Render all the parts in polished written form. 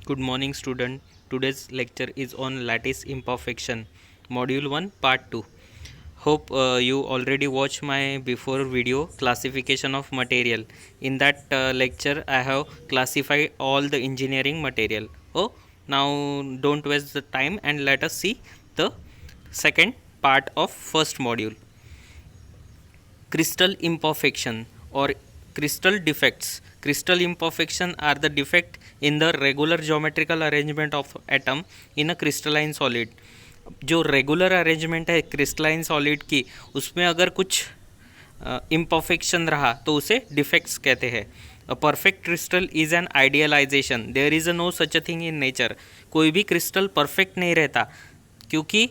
Good morning, student. Today's lecture is on lattice imperfection, module 1, part 2. Hope you already watched my before video classification of material. In that lecture, I have classified all the engineering material. Oh, now don't waste the time and let us see the second part of first module. Crystal imperfection or crystal defects. Crystal imperfection are the defect in the regular geometrical arrangement of atom in a crystalline solid. जो regular arrangement है crystalline solid की, उसमें अगर कुछ imperfection रहा तो उसे defects कहते हैं. A perfect crystal is an idealization. There is a no such a thing in nature. कोई भी क्रिस्टल परफेक्ट नहीं रहता, क्योंकि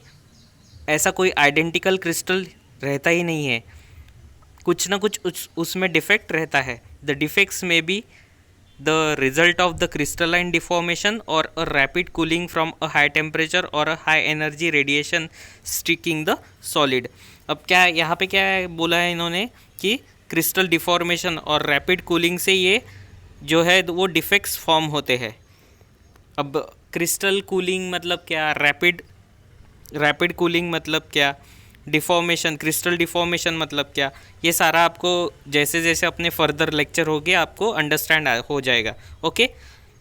ऐसा कोई आइडेंटिकल क्रिस्टल रहता ही नहीं है. कुछ ना कुछ उसमें डिफेक्ट रहता है. The defects may be the result of the crystalline deformation और a rapid cooling from a high temperature और a high energy radiation sticking the solid. अब क्या यहाँ पे क्या बोला है इन्होंने कि क्रिस्टल डिफॉर्मेशन और रैपिड कूलिंग से ये जो है वो डिफेक्ट्स फॉर्म होते हैं. अब क्रिस्टल कूलिंग मतलब क्या, रैपिड कूलिंग मतलब क्या, डिफॉर्मेशन क्रिस्टल डिफॉर्मेशन मतलब क्या, ये सारा आपको जैसे जैसे अपने फर्दर लेक्चर हो गया आपको अंडरस्टैंड हो जाएगा. Okay,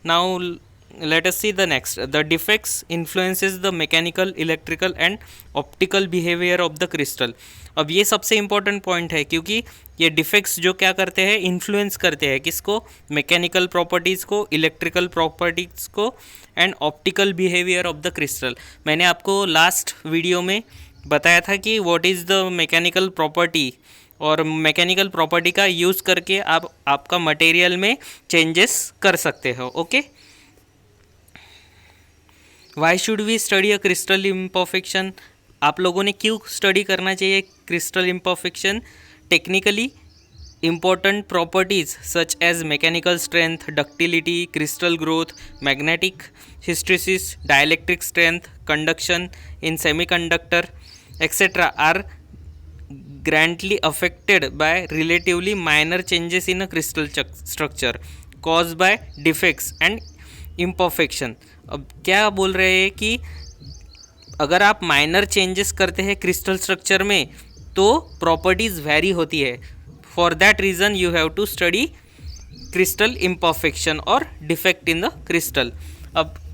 now let us see the next. The defects influences the mechanical, electrical and optical behaviour of the crystal. अब ये सबसे इंपॉर्टेंट पॉइंट है, क्योंकि ये डिफेक्ट्स जो क्या करते हैं, इन्फ्लुएंस करते हैं किसको, मैकेनिकल प्रॉपर्टीज़ को, इलेक्ट्रिकल प्रॉपर्टीज़ को and optical behaviour of the crystal. मैंने आपको लास्ट वीडियो में बताया था कि what is the mechanical property, और मैकेनिकल प्रॉपर्टी का यूज़ करके आप आपका मटेरियल में चेंजेस कर सकते हो. Okay, why should we study a crystal imperfection. आप लोगों ने क्यों स्टडी करना चाहिए crystal imperfection. Technically important properties such as mechanical strength, ductility, crystal growth, magnetic hysteresis, dielectric strength, conduction in semiconductor, etc. are greatly affected by relatively minor changes in a crystal structure caused by defects and imperfection. अब क्या बोल रहे हैं कि अगर आप minor changes करते हैं क्रिस्टल स्ट्रक्चर में तो प्रॉपर्टीज़ वेरी होती है. For that reason you have to study crystal imperfection or defect in the crystal.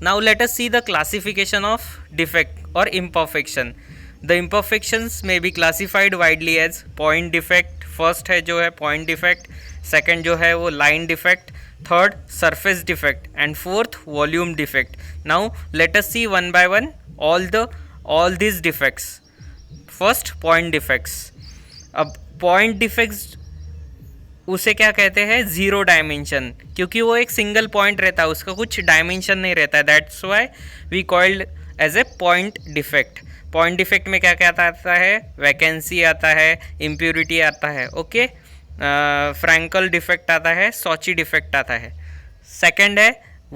Now let us see the classification of defect or imperfection. The imperfections may be classified widely as point defect. First है जो है point defect, second जो है वो line defect, third surface defect and fourth volume defect. Now let us see one by one all these defects. First point defects. अब point defects उसे क्या कहते हैं, ज़ीरो डायमेंशन, क्योंकि वो एक सिंगल पॉइंट रहता है, उसका कुछ डायमेंशन नहीं रहता है. That's why we called as a point defect. Point defect में क्या क्या आता है, वैकेंसी आता है, इम्प्योरिटी आता है, ओके, फ्रैंकल डिफेक्ट आता है, सॉची डिफेक्ट आता है. सेकंड है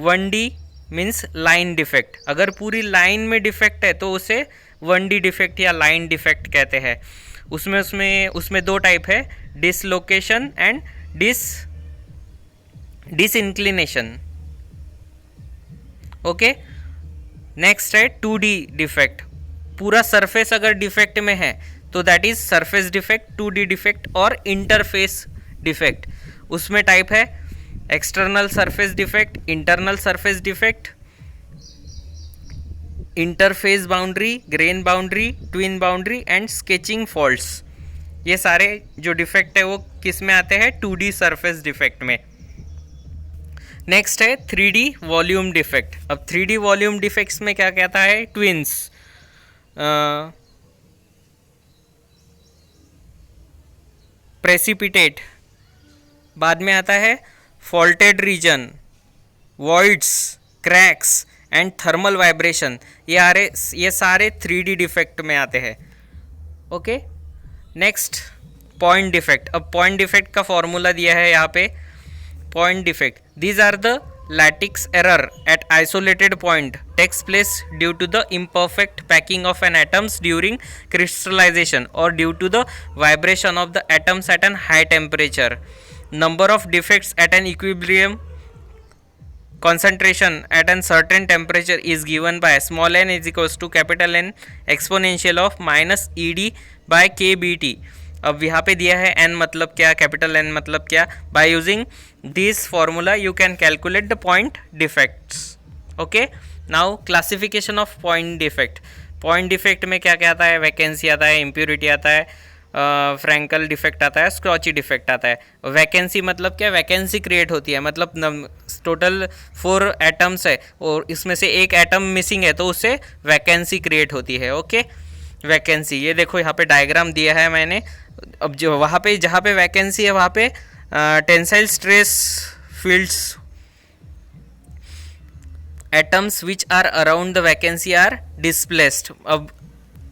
1D मीन्स लाइन डिफेक्ट. अगर पूरी लाइन में डिफेक्ट है तो उसे 1D डिफेक्ट या लाइन डिफेक्ट कहते हैं. उसमें दो टाइप है, डिसलोकेशन एंड डिसइंक्लिनेशन. ओके, नेक्स्ट है 2D डिफेक्ट. पूरा सरफेस अगर डिफेक्ट में है तो that is surface defect, 2D defect. और इंटरफेस डिफेक्ट, उसमें टाइप है external surface defect, internal surface defect, interface boundary, grain boundary, twin boundary and sketching faults. ये सारे जो डिफेक्ट है वो किस में आते हैं, 2D सरफेस डिफेक्ट में. नेक्स्ट है 3D वॉल्यूम डिफेक्ट. अब 3D वॉल्यूम डिफेक्ट्स में क्या कहता है, ट्विंस, प्रेसिपिटेट, बाद में आता है faulted region, voids, cracks and thermal vibration. ये सारे 3D डिफेक्ट में आते हैं. Okay, next point defect. अब पॉइंट डिफेक्ट का फॉर्मूला दिया है यहाँ पे. Point defect, these are the lattice error at isolated point takes place due to the imperfect packing of an atoms during crystallization or due to the vibration of the atoms at an high temperature. Number of defects at an equilibrium concentration at a certain temperature is given by small n is equals to capital N exponential of minus ED by KBT. अब यहाँ पे दिया है n मतलब क्या, capital N मतलब क्या. By using this formula you can calculate the point defects. Okay, now classification of point defect. Point defect में क्या क्या आता है? वैकेंसी आता है, इम्प्योरिटी आता है, फ्रैंकल डिफेक्ट आता है, स्क्रॉची डिफेक्ट आता है. वैकेंसी मतलब क्या? वैकेंसी क्रिएट होती है, मतलब टोटल 4 एटम्स है और इसमें से एक एटम मिसिंग है तो उससे वैकेंसी क्रिएट होती है. ओके, वैकेंसी ये देखो यहाँ पे डायग्राम दिया है मैंने. अब जो वहाँ पे जहाँ पे वैकेंसी है वहाँ पे tensile stress fields atoms which are around the vacancy are displaced. अब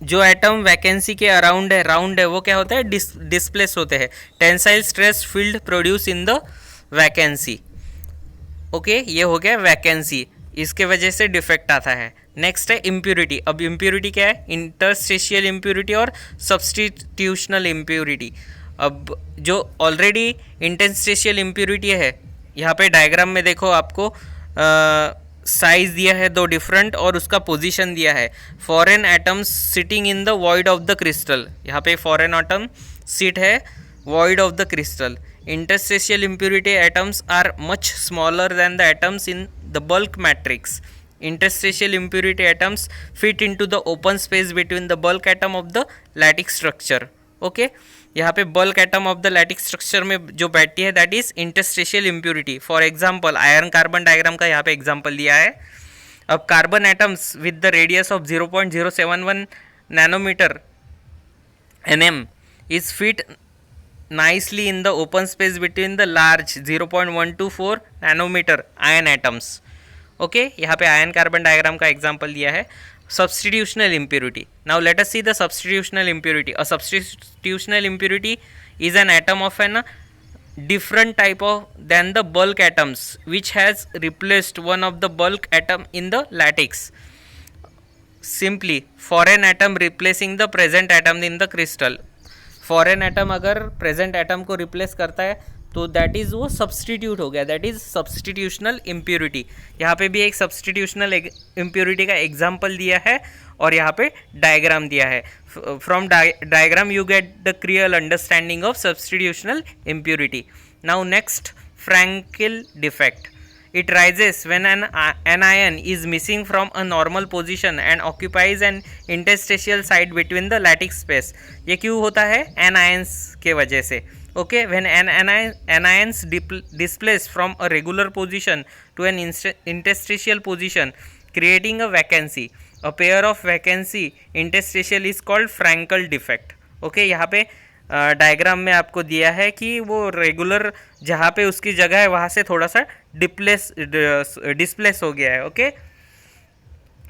जो एटम वैकेंसी के अराउंड है, राउंड है, वो क्या होता है? डिस्प्लेस होते हैं. Tensile stress field produce in the vacancy. Okay, ये हो गया वैकेंसी, इसके वजह से डिफेक्ट आता है. नेक्स्ट है इम्प्योरिटी. अब इम्प्योरिटी क्या है? इंटरस्टिशियल इम्प्योरिटी और सब्सटीट्यूशनल इम्प्योरिटी. अब जो ऑलरेडी इंटरस्टिशियल इम्प्योरिटी है, यहाँ पे डायग्राम में देखो आपको साइज दिया है 2 डिफरेंट और उसका पोजीशन दिया है. Foreign atoms sitting in the void of the crystal. यहाँ पे फॉरेन एटम सीट है void of the crystal. Interstitial impurity atoms are much smaller than the atoms in the bulk matrix. Interstitial impurity atoms fit into the open space between the bulk atom of the lattice structure. Okay, यहाँ पे bulk atom of the lattice structure में जो बैठती है that is interstitial impurity. For example iron carbon diagram का यहाँ पे example दिया है. अब carbon atoms with the radius of 0.071 nanometre nm is fit nicely in the open space between the large 0.124 nanometre ion atoms. Okay, यहाँ पे ion carbon diagram का example दिया है. Substitutional impurity. Now let us see the substitutional impurity. A substitutional impurity is an atom of an different type of than the bulk atoms which has replaced one of the bulk atom in the lattice. Simply foreign atom replacing the present atom in the crystal. Foreign atom अगर present atom को replace करता है तो that is वो substitute हो गया, that is substitutional impurity. यहाँ पे भी एक सब्सटीट्यूशनल इम्प्योरिटी का एग्जांपल दिया है और यहाँ पे डायग्राम दिया है. From diagram you get the clear understanding of substitutional impurity. Now next, Frenkel defect. It rises when an anion is missing from a normal position and occupies an interstitial site between the lattice space. ये क्यों होता है? anions के वजह से. Okay, when an anions displace from a regular position to an interstitial position, creating a vacancy. A pair of vacancy interstitial is called Frankel defect. Okay, यहाँ पे diagram में आपको दिया है कि वो रेगुलर जहाँ पे उसकी जगह है वहाँ से थोड़ा सा डिस्प्लेस हो गया है. ओके,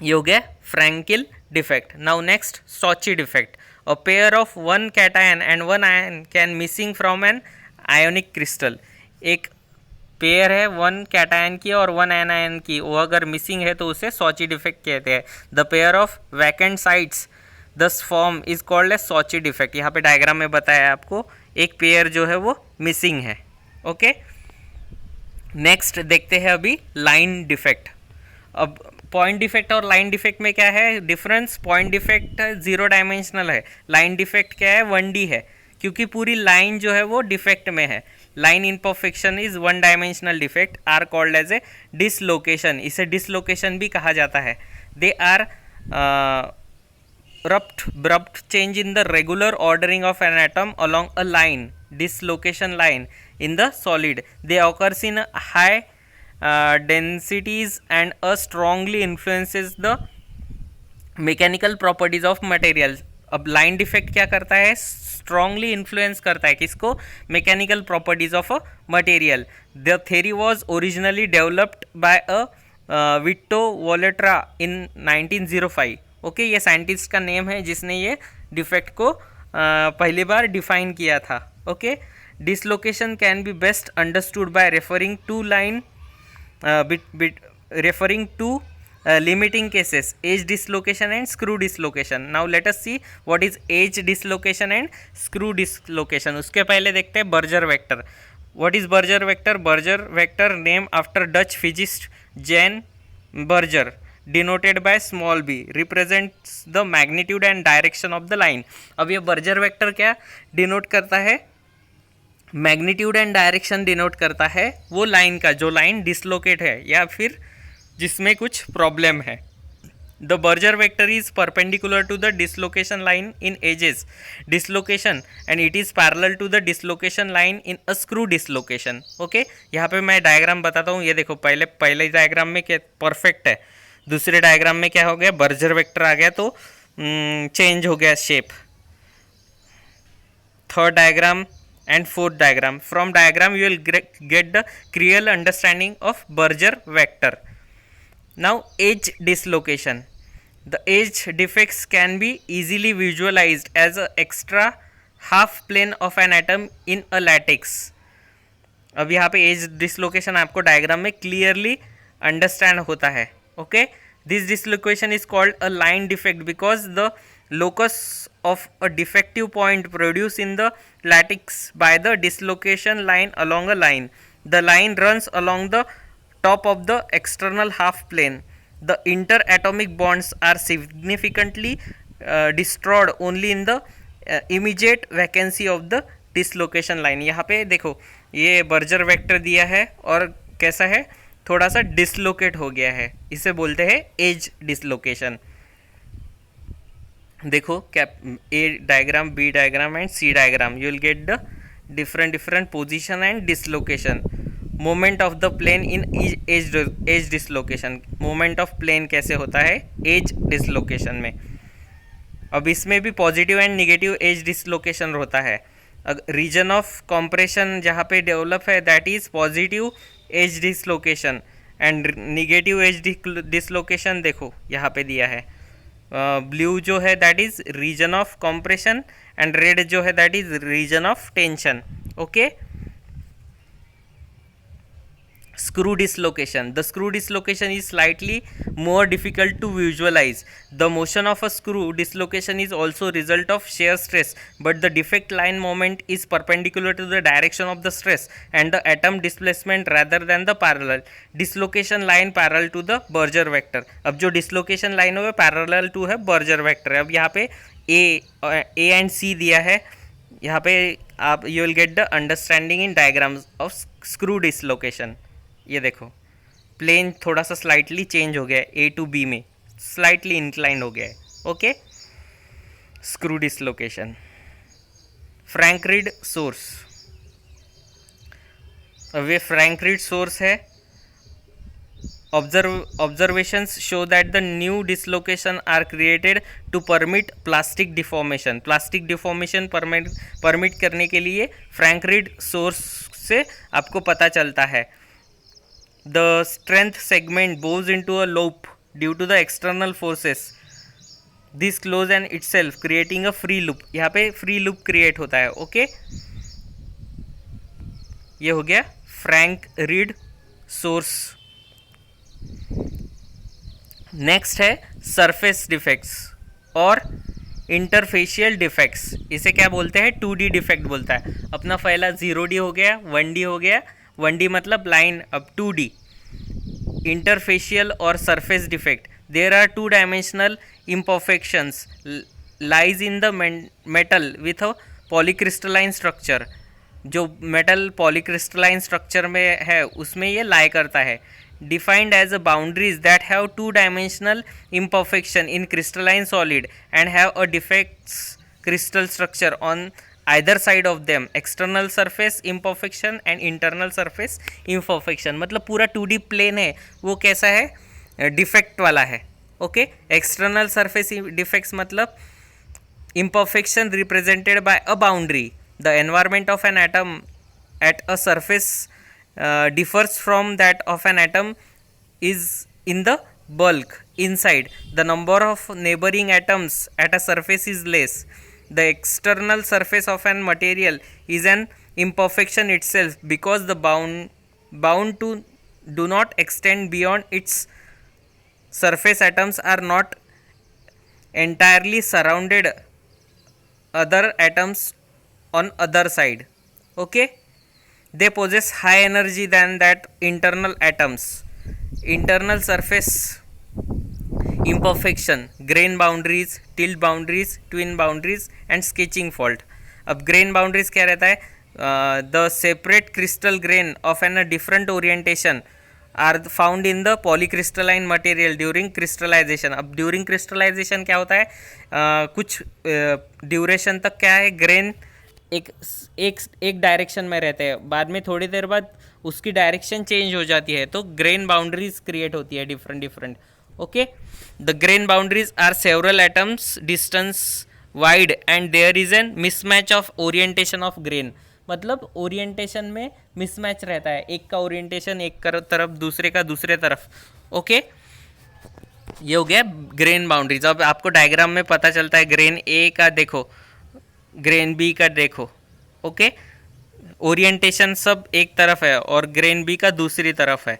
ये हो गया Frenkel defect. Now next, Schottky defect. A pair of 1 cation and 1 anion can missing from an ionic crystal. एक पेयर है 1 कैटायन की और 1 एनायन की, वो अगर मिसिंग है तो उसे सॉची डिफेक्ट कहते हैं. The pair of vacant sites thus formed is called a सॉची डिफेक्ट. यहाँ पे डायग्राम में बताया आपको एक पेयर जो है वो मिसिंग है. ओके, नेक्स्ट देखते हैं अभी लाइन डिफेक्ट. अब पॉइंट डिफेक्ट और लाइन डिफेक्ट में क्या है डिफरेंस? पॉइंट डिफेक्ट 0 डायमेंशनल है, लाइन डिफेक्ट क्या है? 1D है, क्योंकि पूरी लाइन जो है वो डिफेक्ट में है. Line imperfection is 1 dimensional defect are called as a dislocation. इसे डिसलोकेशन भी कहा जाता है. They are abrupt change in the regular ordering of an atom along a line, dislocation line in the solid. They occurs in high densities and strongly influences the mechanical properties of material. अब line defect क्या करता है? Strongly influence करता है किसको? Mechanical properties of a material. The theory was originally developed by a Vito Volterra in 1905. Okay, ये scientist का name है जिसने ये डिफेक्ट को पहली बार डिफाइन किया था. Okay, dislocation can be best understood by referring to limiting cases, edge dislocation and screw dislocation. Now let us see what is edge dislocation and screw dislocation. उसके पहले देखते हैं Berger vector. What is Berger vector? Berger vector named after Dutch physicist Jan Berger, denoted by small b, represents the magnitude and direction of the line. अब ये Berger vector क्या denote करता है? Magnitude and direction denote करता है वो line का जो लाइन डिसलोकेट है या फिर जिसमें कुछ प्रॉब्लम है. The Berger vector is perpendicular to the dislocation line in edges dislocation and it is parallel to the dislocation line in a screw dislocation. Okay, यहाँ पे मैं डायग्राम बताता हूँ. ये देखो पहले डायग्राम में क्या परफेक्ट है, दूसरे डायग्राम में क्या हो गया, बर्जर वेक्टर आ गया तो चेंज हो गया shape. Third diagram and fourth diagram. From diagram you will get the clear understanding of Berger vector. Now edge dislocation. The edge defects can be easily visualized as an extra half plane of an atom in a latex. अब यहाँ पे as dislocation आपको diagram में clearly understand होता है. Okay, this dislocation is called a line defect because the locus of a defective point produced in the lattice by the dislocation line along a line. The line runs along the top of the external half plane. The interatomic bonds are significantly destroyed only in the immediate vacancy of the dislocation line. यहाँ पे देखो ये Berger vector दिया है और कैसा है, थोड़ा सा डिसलोकेट हो गया है, इसे बोलते हैं एज डिसलोकेशन. देखो क्या A diagram, B diagram and C diagram, you will get the different position and dislocation. Moment of the plane in edge dislocation. Moment of plane कैसे होता है एज डिसलोकेशन में. अब इसमें भी positive and negative edge dislocation होता है. Region of compression जहाँ पे डेवलप है that is positive edge dislocation and negative edge dislocation देखो यहाँ पे दिया है. ब्लू जो है that is region of compression and red जो है that is region of tension. Okay, screw dislocation. The screw dislocation is slightly more difficult to visualize. The motion of a screw dislocation is also result of shear stress, but the defect line moment is perpendicular to the direction of the stress and the atom displacement rather than the parallel dislocation line parallel to the Berger vector. अब जो dislocation line है parallel to है Berger vector. अब यहाँ पे A and C दिया है. यहाँ पे आप you will get the understanding in diagrams of screw dislocation. ये देखो प्लेन थोड़ा सा स्लाइटली चेंज हो गया है, ए टू बी में स्लाइटली इंक्लाइंड हो गया है. Okay, screw dislocation. Frank Read source. अब ये फ्रैंक रीड सोर्स है. Observations show that the new dislocation are created to permit plastic deformation. Plastic deformation permit करने के लिए फ्रैंक रीड सोर्स से आपको पता चलता है. The strength segment bows into a loop due to the external forces. This close and itself creating a free loop. यहाँ पे free loop create होता है. ओके, ये हो गया फ्रैंक रीड सोर्स. नेक्स्ट है सरफेस डिफेक्ट्स और इंटरफेशियल डिफेक्ट्स. इसे क्या बोलते हैं 2D डिफेक्ट बोलता है. अपना पहला 0D हो गया, 1D हो गया. 1D मतलब लाइन. अब 2D इंटरफेशियल और surface defect. There are 2 dimensional imperfections lies in the metal with a polycrystalline structure. जो मेटल पॉलीक्रिस्टलाइन स्ट्रक्चर में है उसमें ये लाई करता है. Defined as a boundaries that have 2 dimensional imperfection in crystalline solid and have a defects crystal structure on either side of them. external surface imperfection and internal surface imperfection. मतलब पूरा 2D plane है वो कैसा है defect वाला है. Okay, external surface defects मतलब imperfection represented by a boundary. The environment of an atom at a surface differs from that of an atom is in the bulk inside. The number of neighboring atoms at a surface is less. The external surface of an material is an imperfection itself because the bound to do not extend beyond its surface. Atoms are not entirely surrounded other atoms on other side. Okay, they possess high energy than that internal atoms. Internal surface imperfection, grain boundaries, tilt boundaries, twin boundaries and sketching fault. अब grain boundaries क्या रहता है? The separate crystal grain of an different orientation are found in the polycrystalline material during crystallization. अब during crystallization क्या होता है? कुछ duration तक क्या है, ग्रेन एक एक एक डायरेक्शन में रहते हैं, बाद में थोड़ी देर बाद उसकी डायरेक्शन चेंज हो जाती है, तो ग्रेन बाउंड्रीज क्रिएट होती है different different. Okay, the grain boundaries are several atoms distance wide and there is an mismatch of orientation of grain. मतलब ओरिएंटेशन में मिसमैच रहता है, एक का ओरिएंटेशन एक तरफ, दूसरे का दूसरे तरफ. ओके, ये हो गया ग्रेन बाउंड्रीज. अब आपको डायग्राम में पता चलता है, ग्रेन ए का देखो, ग्रेन बी का देखो. ओके, ओरिएंटेशन सब एक तरफ है और ग्रेन बी का दूसरी तरफ है.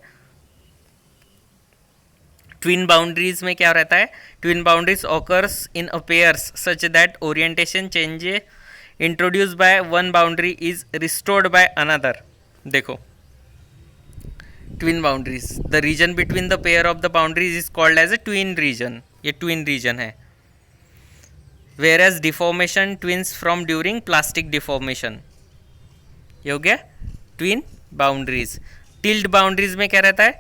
ट्विन बाउंड्रीज में क्या रहता है? Twin boundaries occurs in a pairs such that orientation change introduced by one boundary is restored by another. देखो, twin boundaries, the region between the pair of the boundaries is called as a twin region. ये twin region है. whereas deformation twins from during plastic deformation. ये हो गया twin boundaries. Tilt boundaries में क्या रहता है?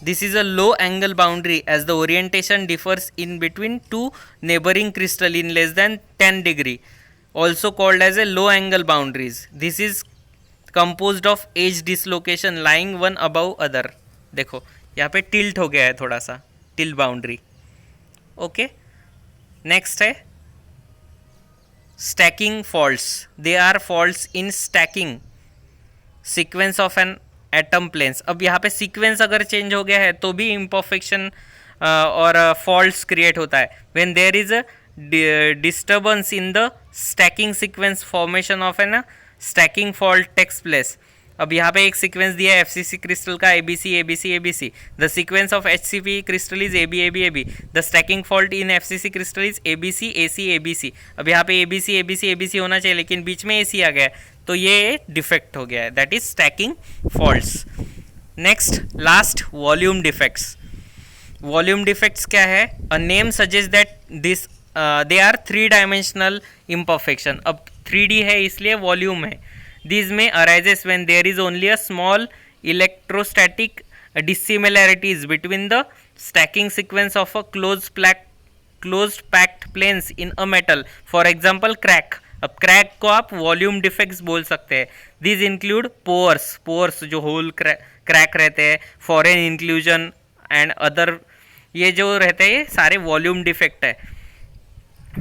This is a low angle boundary as the orientation differs in between two neighbouring crystal in less than 10 degree, also called as a low angle boundaries. This is composed of edge dislocation lying one above other. देखो यहाँ पे tilt हो गया है थोड़ा सा, tilt boundary. Okay, next है stacking faults. They are faults in stacking sequence of an atom planes. अब यहाँ पे सीक्वेंस अगर चेंज हो गया है तो भी imperfection और faults क्रिएट होता है. when there is a disturbance in the stacking sequence, formation of an stacking fault takes place. अब यहाँ पे एक सीक्वेंस दिया है FCC क्रिस्टल का, ABC ABC ABC. The sequence of HCP crystal is AB AB AB. The stacking fault in FCC crystal is ABC AC ABC. अब यहाँ पे ABC ABC ABC होना चाहिए, लेकिन बीच में AC आ गया, तो ये डिफेक्ट हो गया है. That is stacking faults. Next, last, volume defects. Volume defects क्या है? A name suggest that this they are 3 dimensional imperfection. अब 3D है इसलिए वॉल्यूम है. These may arises when there is only a small electrostatic dissimilarities between the stacking sequence of a closed packed planes in a metal. For example, crack. अब crack को आप volume defects बोल सकते हैं. These include pores जो whole crack रहते हैं, foreign inclusion and other, ये जो रहते हैं ये सारे वॉल्यूम डिफेक्ट है.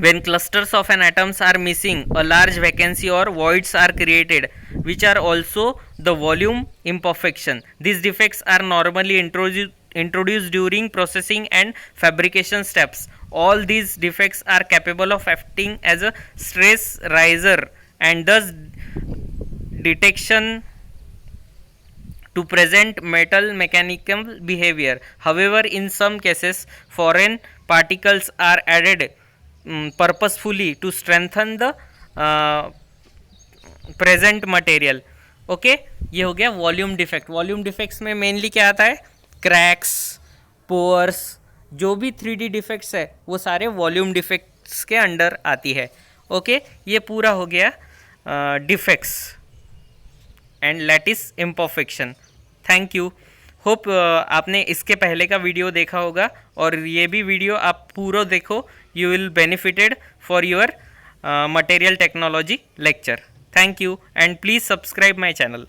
When clusters of an atoms are missing, a large vacancy or voids are created, which are also the volume imperfection. These defects are normally introduced during processing and fabrication steps. All these defects are capable of acting as a stress riser and thus detection to present metal mechanical behavior. However, in some cases, foreign particles are added purposefully to strengthen the present material. Okay, ये हो गया volume defect. Volume defects में mainly क्या आता है? Cracks, pores, जो भी 3D defects है वो सारे वॉल्यूम डिफेक्ट्स के अंडर आती है. ओके, ये पूरा हो गया defects and lattice imperfection. Thank you. Hope आपने इसके पहले का वीडियो देखा होगा और ये भी वीडियो आप पूरा देखो. You will benefited for your material technology lecture. Thank you and please subscribe my channel.